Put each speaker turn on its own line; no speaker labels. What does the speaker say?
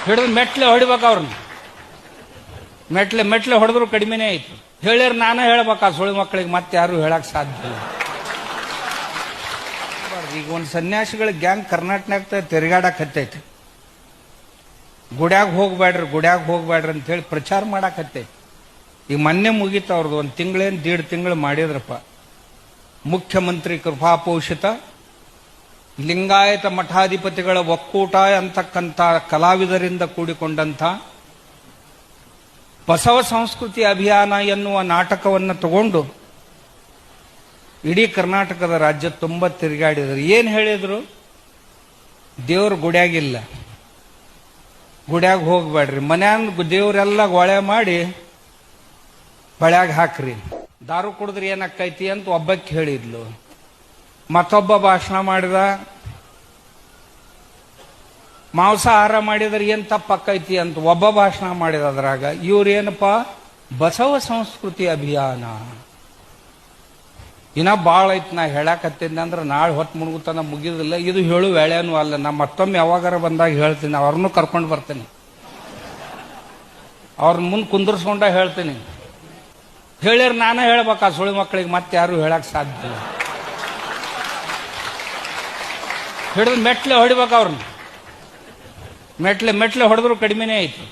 ಹಿಡಿದು ಮೆಟ್ಲೆ ಹೊಡಿಬೇಕು ಅವ್ರನ್ನ. ಮೆಟ್ಲೆ ಹೊಡೆದ್ರು ಕಡಿಮೆನೇ ಐತಿ. ಹೇಳ್ಯಾರ ನಾನೇ ಹೇಳ್ಬೇಕು ಆ ಸುಳಿ ಮಕ್ಕಳಿಗೆ, ಮತ್ತೆ ಯಾರು ಹೇಳಕ್ ಸಾಧ್ಯ ಇಲ್ಲ. ಈಗ ಒಂದು ಸನ್ಯಾಸಿಗಳ ಗ್ಯಾಂಗ್ ಕರ್ನಾಟಕನಾಗ ತಿರುಗಾಡಕತ್ತೈತಿ. ಗುಡ್ಯಾಗ ಹೋಗ್ಬೇಡ್ರಿ ಅಂತ ಹೇಳಿ ಪ್ರಚಾರ ಮಾಡಾಕತ್ತೈತಿ. ಈಗ ಮೊನ್ನೆ ಮುಗೀತ ಅವ್ರದ್ದು, ಒಂದು ತಿಂಗಳೇನು 1.5 ತಿಂಗಳು ಮಾಡಿದ್ರಪ್ಪ. ಮುಖ್ಯಮಂತ್ರಿ ಕೃಪಾಪೋಷಿತ ಲಿಂಗಾಯತ ಮಠಾಧಿಪತಿಗಳ ಒಕ್ಕೂಟ ಅಂತಕ್ಕಂಥ ಕಲಾವಿದರಿಂದ ಕೂಡಿಕೊಂಡಂಥ ಬಸವ ಸಂಸ್ಕೃತಿ ಅಭಿಯಾನ ಎನ್ನುವ ನಾಟಕವನ್ನು ತಗೊಂಡು ಇಡೀ ಕರ್ನಾಟಕದ ರಾಜ್ಯ ತುಂಬ ತಿರುಗಾಡಿದರು. ಏನು ಹೇಳಿದ್ರು? ದೇವ್ರ ಗುಡ್ಯಾಗಿಲ್ಲ, ಗುಡ್ಯಾಗ ಹೋಗ್ಬೇಡ್ರಿ, ಮನ್ಯಾಗ ದೇವ್ರೆಲ್ಲ ಗೊಳೆ ಮಾಡಿ ಬಳ್ಯಾಗ ಹಾಕ್ರಿ, ದಾರು ಕುಡಿದ್ರೆ ಏನಾಕೈತಿ ಅಂತ ಒಬ್ಬಕ್ಕೆ ಹೇಳಿದ್ಲು. ಮತ್ತೊಬ್ಬ ಭಾಷಣ ಮಾಡಿದ, ಮಾಂಸಾಹಾರ ಮಾಡಿದ್ರೆ ಏನ್ ತಪ್ಪಕ್ಕೈತಿ ಅಂತ ಒಬ್ಬ ಭಾಷಣ ಮಾಡಿದ. ಅದ್ರಾಗ ಇವ್ರೇನಪ್ಪ, ಬಸವ ಸಂಸ್ಕೃತಿ ಅಭಿಯಾನ. ಇನ್ನ ಬಾಳ ಐತಿ. ನಾ ಹೇಳಾಕತ್ತೀನಿ ಅಂದ್ರೆ ನಾಳೆ ಹೊತ್ತು ಮುಳುಗುತ್ತಾನ ಮುಗಿದಿಲ್ಲ. ಇದು ಹೇಳು ವೇಳೆನೂ ಅಲ್ಲ. ನಾ ಮತ್ತೊಮ್ಮೆ ಯಾವಾಗಾರ ಬಂದಾಗ ಹೇಳ್ತೀನಿ, ಅವ್ರನ್ನೂ ಕರ್ಕೊಂಡು ಬರ್ತೀನಿ, ಅವ್ರ ಮುಂದೆ ಕುಂದರ್ಸ್ಕೊಂಡ ಹೇಳ್ತೀನಿ. ಹೇಳ್ಯಾರ ನಾನೇ ಹೇಳ್ಬೇಕು ಆ ಸುಳಿ ಮಕ್ಕಳಿಗೆ, ಮತ್ತೆ ಯಾರು ಹೇಳಕ್ ಸಾಧ್ಯ ಇಲ್ಲ. ಹಿಡಿದು ಮೆಟ್ಲೆ ಹೊಡಿಬೇಕು ಅವ್ರನ್ನ. ಮೆಟ್ಲೆ ಹೊಡೆದ್ರು ಕಡಿಮೆನೇ ಐತಿ.